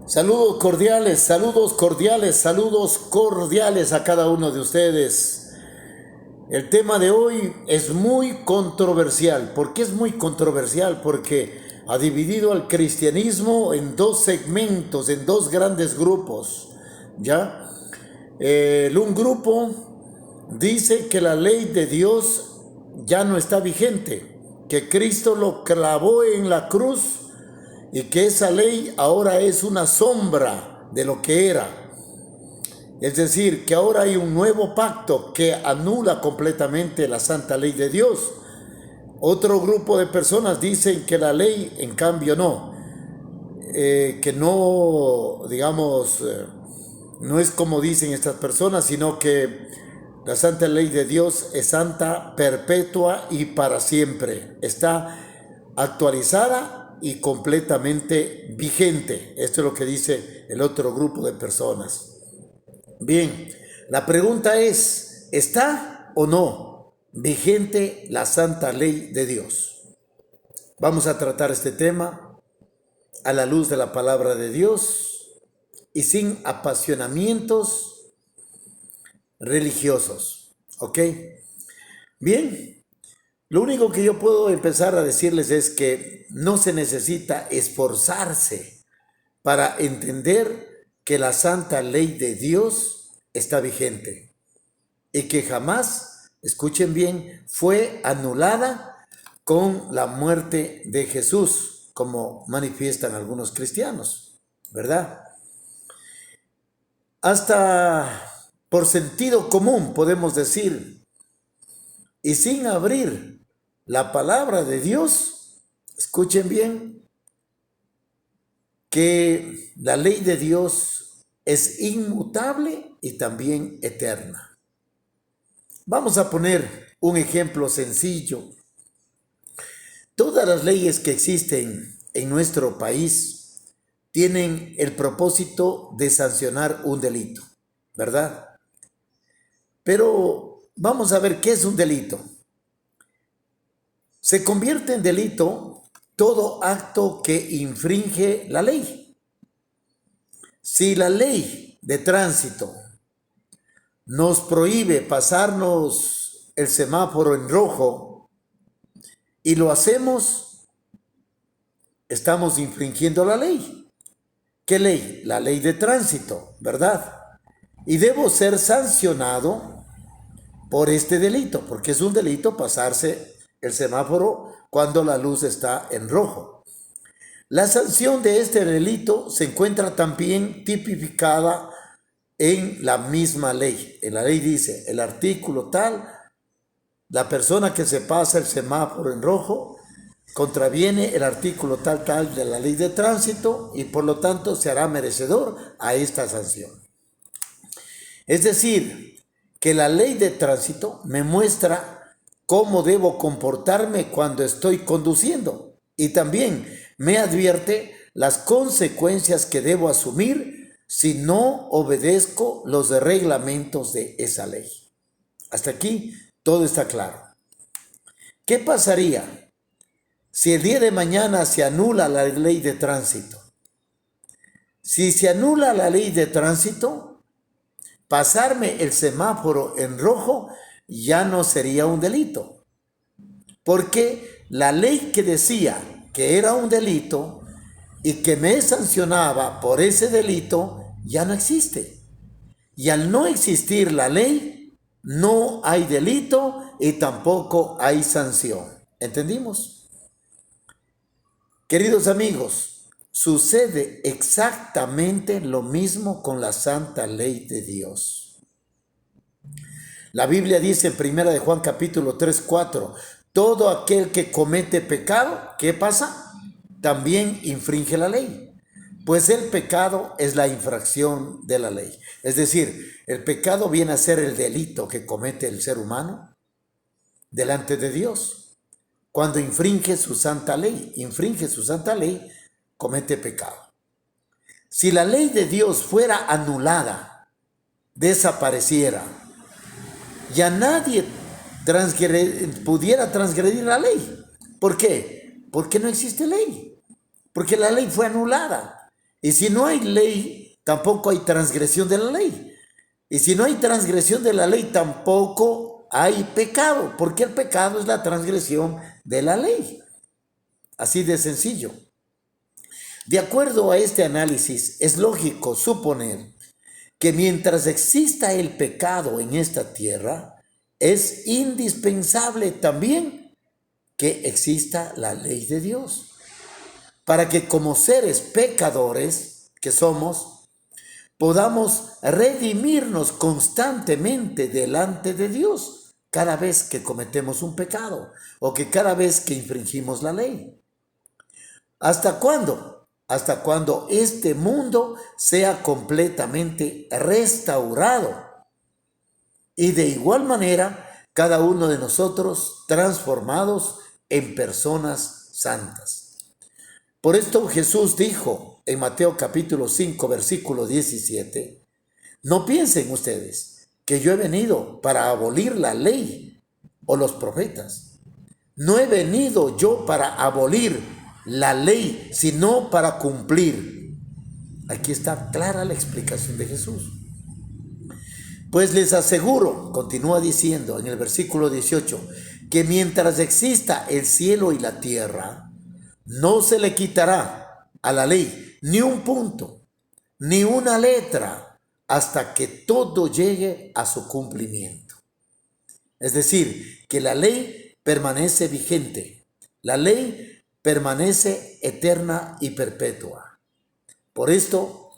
Saludos cordiales a cada uno de ustedes. El tema de hoy es muy controversial. ¿Por qué es muy controversial? Porque ha dividido al cristianismo en dos segmentos, en dos grandes grupos. ¿Ya? Un grupo dice que la ley de Dios ya no está vigente, que Cristo lo clavó en la cruz y que esa ley ahora es una sombra de lo que era. Es decir, que ahora hay un nuevo pacto que anula completamente la santa ley de Dios. Otro grupo de personas dicen que la ley, en cambio, no. Que no, digamos, no es como dicen estas personas, sino que la santa ley de Dios es santa, perpetua y para siempre. Está actualizada y completamente vigente. Esto es lo que dice el otro grupo de personas. Bien, la pregunta es, ¿está o no vigente la santa ley de Dios? Vamos a tratar este tema a la luz de la palabra de Dios y sin apasionamientos religiosos. ¿Ok? Bien. Lo único que yo puedo empezar a decirles es que no se necesita esforzarse para entender que la santa ley de Dios está vigente y que jamás, escuchen bien, fue anulada con la muerte de Jesús, como manifiestan algunos cristianos, ¿verdad? Hasta por sentido común podemos decir, y sin abrir la palabra de Dios, escuchen bien, que la ley de Dios es inmutable y también eterna. Vamos a poner un ejemplo sencillo. Todas las leyes que existen en nuestro país tienen el propósito de sancionar un delito, ¿verdad? Pero vamos a ver qué es un delito. Se convierte en delito todo acto que infringe la ley. Si la ley de tránsito nos prohíbe pasarnos el semáforo en rojo y lo hacemos, estamos infringiendo la ley. ¿Qué ley? La ley de tránsito, ¿verdad? Y debo ser sancionado por este delito, porque es un delito pasarse el semáforo cuando la luz está en rojo. La sanción de este delito se encuentra también tipificada en la misma ley. En la ley dice, el artículo tal, la persona que se pasa el semáforo en rojo contraviene el artículo tal de la ley de tránsito y por lo tanto se hará merecedor a esta sanción. Es decir, que la ley de tránsito me muestra cómo debo comportarme cuando estoy conduciendo y también me advierte las consecuencias que debo asumir si no obedezco los reglamentos de esa ley. Hasta aquí todo está claro. ¿Qué pasaría si el día de mañana se anula la ley de tránsito? Si se anula la ley de tránsito, pasarme el semáforo en rojo ya no sería un delito, porque la ley que decía que era un delito y que me sancionaba por ese delito ya no existe. Y al no existir la ley, no hay delito y tampoco hay sanción. ¿Entendimos? Queridos amigos, sucede exactamente lo mismo con la santa ley de Dios. La Biblia dice en 1 de Juan capítulo 3, 4, todo aquel que comete pecado, ¿qué pasa? También infringe la ley, pues el pecado es la infracción de la ley. Es decir, el pecado viene a ser el delito que comete el ser humano delante de Dios. Cuando infringe su santa ley, comete pecado. Si la ley de Dios fuera anulada, desapareciera, ya nadie pudiera transgredir la ley. ¿Por qué? Porque no existe ley. Porque la ley fue anulada. Y si no hay ley, tampoco hay transgresión de la ley. Y si no hay transgresión de la ley, tampoco hay pecado, porque el pecado es la transgresión de la ley. Así de sencillo. De acuerdo a este análisis, es lógico suponer que mientras exista el pecado en esta tierra, es indispensable también que exista la ley de Dios, para que como seres pecadores que somos, podamos redimirnos constantemente delante de Dios cada vez que cometemos un pecado o que cada vez que infringimos la ley. ¿Hasta cuándo? Hasta cuando este mundo sea completamente restaurado. Y de igual manera, cada uno de nosotros transformados en personas santas. Por esto Jesús dijo en Mateo capítulo 5, versículo 17, no piensen ustedes que yo he venido para abolir la ley o los profetas. No he venido yo para abolir la ley, sino para cumplir. Aquí está clara la explicación de Jesús. Pues les aseguro, continúa diciendo en el versículo 18, que mientras exista el cielo y la tierra, no se le quitará a la ley ni un punto, ni una letra, hasta que todo llegue a su cumplimiento. Es decir, que la ley permanece vigente, la ley permanece eterna y perpetua. Por esto,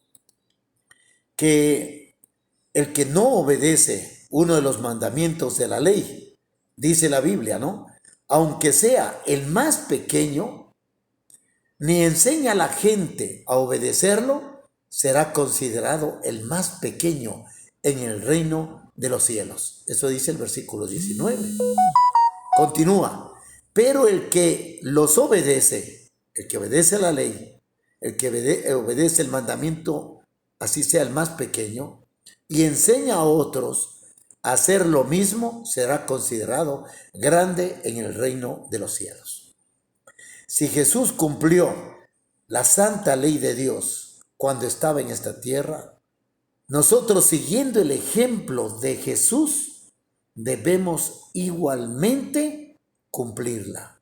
que el que no obedece uno de los mandamientos de la ley, dice la Biblia, ¿no? Aunque sea el más pequeño, ni enseña a la gente a obedecerlo, será considerado el más pequeño en el reino de los cielos. Eso dice el versículo 19. Continúa. Pero el que los obedece, el que obedece la ley, el que obedece el mandamiento, así sea el más pequeño, y enseña a otros a hacer lo mismo, será considerado grande en el reino de los cielos. Si Jesús cumplió la santa ley de Dios cuando estaba en esta tierra, nosotros, siguiendo el ejemplo de Jesús, debemos igualmente cumplirla,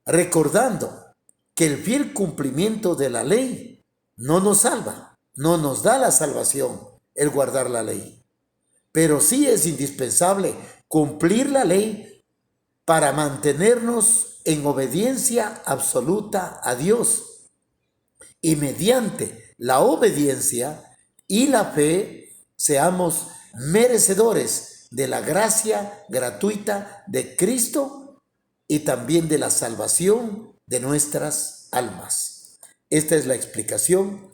recordando que el fiel cumplimiento de la ley no nos salva, no nos da la salvación el guardar la ley, pero sí es indispensable cumplir la ley para mantenernos en obediencia absoluta a Dios, y mediante la obediencia y la fe seamos merecedores de la gracia gratuita de Cristo y también de la salvación de nuestras almas. Esta es la explicación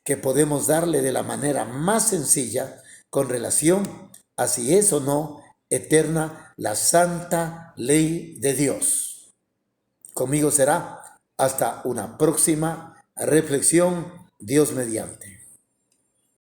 que podemos darle de la manera más sencilla con relación a si es o no eterna la santa ley de Dios. Conmigo será hasta una próxima reflexión, Dios mediante.